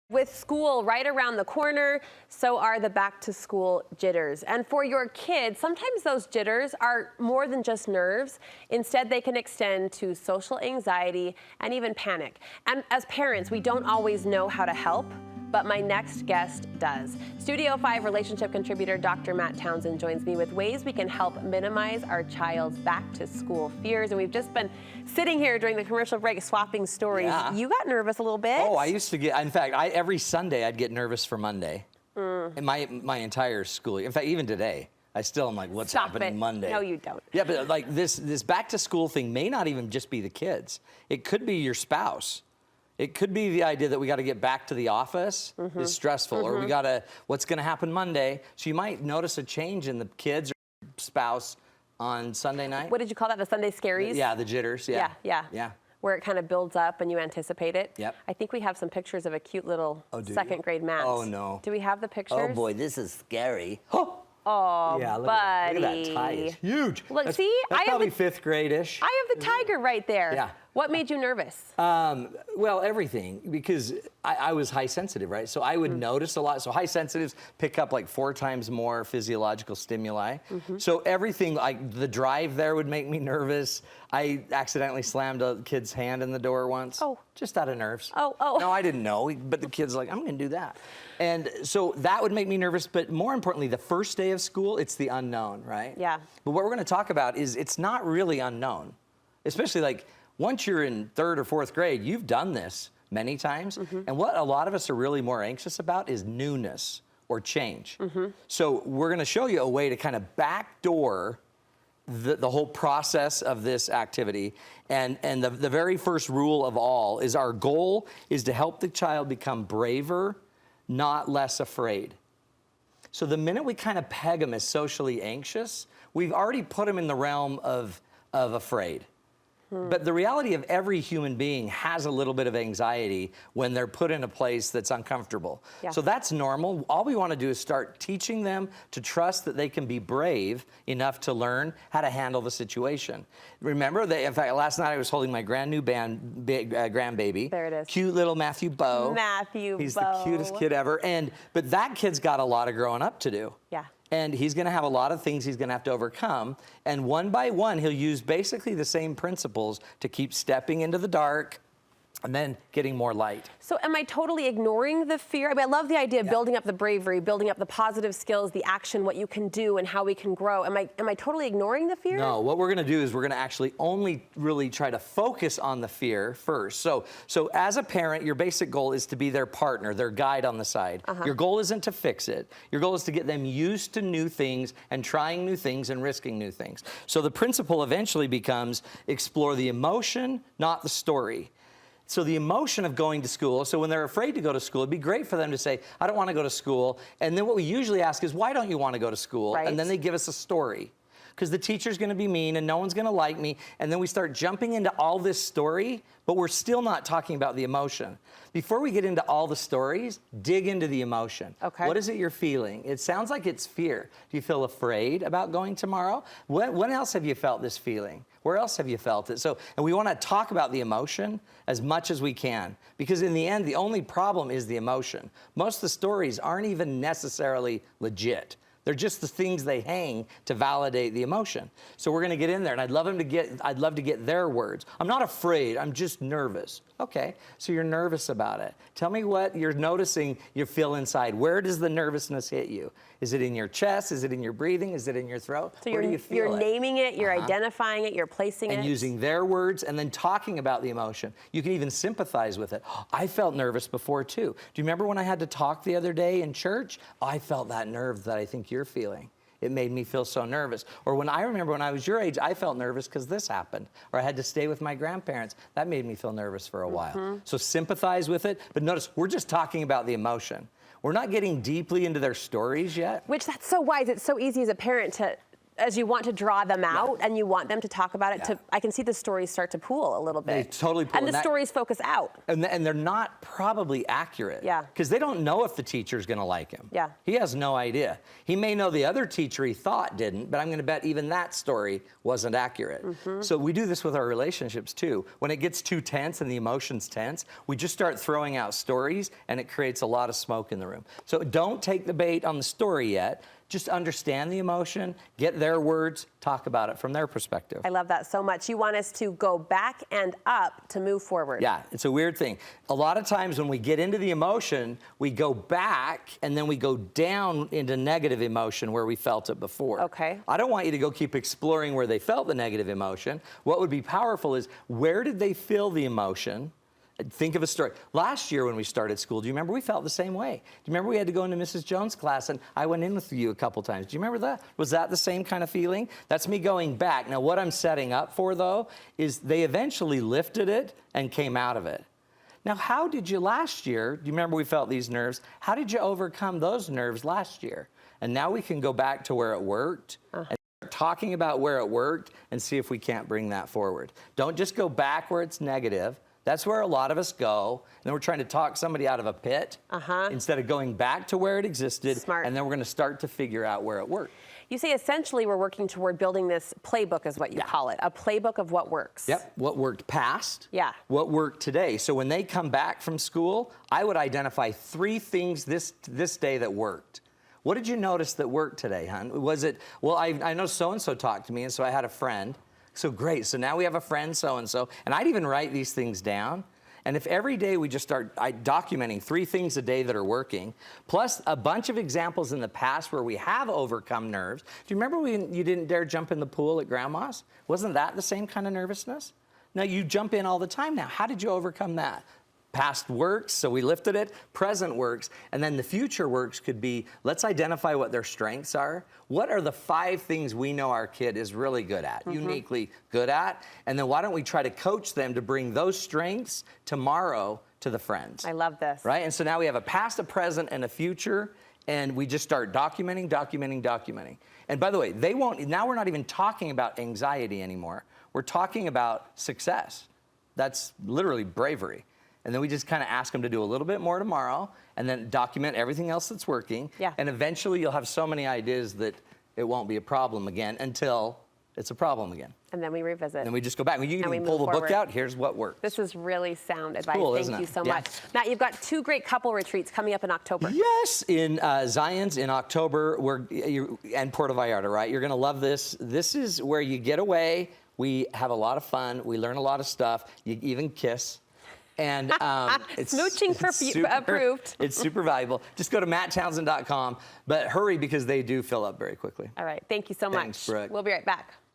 With school right around the corner, so are the back-to-school jitters. And for your kids, sometimes those jitters are more than just nerves. Instead, they can extend to social anxiety and even panic. And as parents, we don't always know how to help, but my next guest does. Studio 5 relationship contributor Dr. Matt Townsend joins me with ways we can help minimize our child's back-to-school fears. And we've just been sitting here during the commercial break swapping stories. Yeah. You got nervous a little bit. Oh, I used to get, in fact, every Sunday I'd get nervous for Monday. In my entire school. In fact, even today, I still am like, what's happening Monday? No, you don't. Yeah, but like this back to school thing may not even just be the kids. It could be your spouse. It could be the idea that we got to get back to the office is stressful, or we got to, what's going to happen Monday? So you might notice a change in the kids or spouse on Sunday night. What did you call that? The Sunday scaries? Yeah, the jitters. Yeah. Where it kind of builds up and you anticipate it. Yep. I think we have some pictures of a cute little second grade Max. Oh, no. Do we have the pictures? Oh boy, this is scary. Oh, Yeah, look buddy. at that tie. It's huge. Look, that's, see? That's I have probably the- fifth grade-ish. I have the tiger right there. Yeah. What made you nervous? Well, everything, because I was high sensitive, right? So I would notice a lot. So high sensitives pick up like 4 times more physiological stimuli. So everything, like the drive there would make me nervous. I accidentally slammed a kid's hand in the door once. Oh. Just out of nerves. Oh. No, I didn't know, but the kid's like, I'm gonna do that. And so that would make me nervous, but more importantly, the first day of school, it's the unknown, right? Yeah. But what we're gonna talk about is it's not really unknown, especially like, once you're in 3rd or 4th grade, you've done this many times. And what a lot of us are really more anxious about is newness or change. So we're gonna show you a way to kind of backdoor the whole process of this activity. And the very first rule of all is our goal is to help the child become braver, not less afraid. So the minute we kind of peg them as socially anxious, we've already put them in the realm of afraid. But the reality of every human being has a little bit of anxiety when they're put in a place that's uncomfortable. Yeah. So that's normal. All we want to do is start teaching them to trust that they can be brave enough to learn how to handle the situation. Remember, in fact, last night I was holding my grandbaby. There it is. Cute little Matthew Bow. He's the cutest kid ever. But that kid's got a lot of growing up to do. Yeah. And he's going to have a lot of things he's going to have to overcome. And one by one, he'll use basically the same principles to keep stepping into the dark and then getting more light. So am I totally ignoring the fear? I mean, I love the idea of building up the bravery, building up the positive skills, the action, what you can do and how we can grow. Am I totally ignoring the fear? No, what we're going to do is we're going to actually only really try to focus on the fear first. So as a parent, your basic goal is to be their partner, their guide on the side. Your goal isn't to fix it. Your goal is to get them used to new things and trying new things and risking new things. So the principle eventually becomes explore the emotion, not the story. So the emotion of going to school, so when they're afraid to go to school, it'd be great for them to say, I don't want to go to school. And then what we usually ask is, why don't you want to go to school? Right. And then they give us a story. Because the teacher's going to be mean and no one's going to like me. And then we start jumping into all this story, but we're still not talking about the emotion. Before we get into all the stories, dig into the emotion. Okay. What is it you're feeling? It sounds like it's fear. Do you feel afraid about going tomorrow? When else have you felt this feeling? Where else have you felt it? And we want to talk about the emotion as much as we can, because in the end, the only problem is the emotion. Most of the stories aren't even necessarily legit. They're just the things they hang to validate the emotion. So we're going to get in there, and I'd love to get their words. I'm not afraid. I'm just nervous. Okay, so you're nervous about it. Tell me what you're noticing you feel inside. Where does the nervousness hit you? Is it in your chest? Is it in your breathing? Is it in your throat? So Where do you feel you're it? naming it, you're identifying it, you're placing it. And using their words and then talking about the emotion. You can even sympathize with it. I felt nervous before too. Do you remember when I had to talk the other day in church? I felt that nerve that I think you're feeling. It made me feel so nervous. Or I remember when I was your age, I felt nervous because this happened. Or I had to stay with my grandparents. That made me feel nervous for a while. So sympathize with it. But notice, we're just talking about the emotion. We're not getting deeply into their stories yet. Which that's so wise. It's so easy as a parent to as you want to draw them out and you want them to talk about it, Yeah. I can see the stories start to pool a little bit. They totally pool. And the stories focus out. And they're not probably accurate. Yeah. Because they don't know if the teacher's going to like him. Yeah. He has no idea. He may know the other teacher he thought didn't, but I'm going to bet even that story wasn't accurate. So we do this with our relationships too. When it gets too tense and the emotion's tense, we just start throwing out stories and it creates a lot of smoke in the room. So don't take the bait on the story yet. Just understand the emotion, get their words, talk about it from their perspective. I love that so much. You want us to go back and up to move forward. Yeah, it's a weird thing. A lot of times when we get into the emotion, we go back and then we go down into negative emotion where we felt it before. Okay. I don't want you to go keep exploring where they felt the negative emotion. What would be powerful is where did they feel the emotion? Think of a story. Last year when we started school, do you remember we felt the same way? Do you remember we had to go into Mrs. Jones' class and I went in with you a couple times? Do you remember that? Was that the same kind of feeling? That's me going back. Now what I'm setting up for though is they eventually lifted it and came out of it. Now how did you last year, do you remember we felt these nerves? How did you overcome those nerves last year? And now we can go back to where it worked and start talking about where it worked and see if we can't bring that forward. Don't just go back where it's negative. That's where a lot of us go, and then we're trying to talk somebody out of a pit instead of going back to where it existed. Smart. And then we're going to start to figure out where it worked. You say essentially we're working toward building this playbook is what you call it, a playbook of what works. Yep, what worked past, Yeah. what worked today. So when they come back from school, I would identify 3 things this day that worked. What did you notice that worked today, hon? Was it, well, I know so-and-so talked to me, and so I had a friend. So great, so now we have a friend so-and-so, and I'd even write these things down. And if every day we just start documenting 3 things a day that are working, plus a bunch of examples in the past where we have overcome nerves. Do you remember when you didn't dare jump in the pool at Grandma's? Wasn't that the same kind of nervousness? Now you jump in all the time now. How did you overcome that? Past works, so we lifted it. Present works, and then the future works could be, let's identify what their strengths are. What are the 5 things we know our kid is really good at, uniquely good at? And then why don't we try to coach them to bring those strengths tomorrow to the friends? I love this. Right, and so now we have a past, a present, and a future, and we just start documenting. And by the way, now we're not even talking about anxiety anymore. We're talking about success. That's literally bravery. And then we just kind of ask them to do a little bit more tomorrow and then document everything else that's working. Yeah. And eventually you'll have so many ideas that it won't be a problem again until it's a problem again. And then we revisit. And we just go back. You And we can pull the move book forward. out. Here's what works. This is really sound advice. cool, Thank isn't you it? so Yeah. much. Matt, you've got 2 great couple retreats coming up in October. Yes, in Zion's in October, and Puerto Vallarta, right? You're going to love this. This is where you get away. We have a lot of fun. We learn a lot of stuff. You even kiss. And Smooching approved. It's super valuable. Just go to matttownsend.com, but hurry because they do fill up very quickly. All right. Thank you so much. Thanks, Brooke. We'll be right back.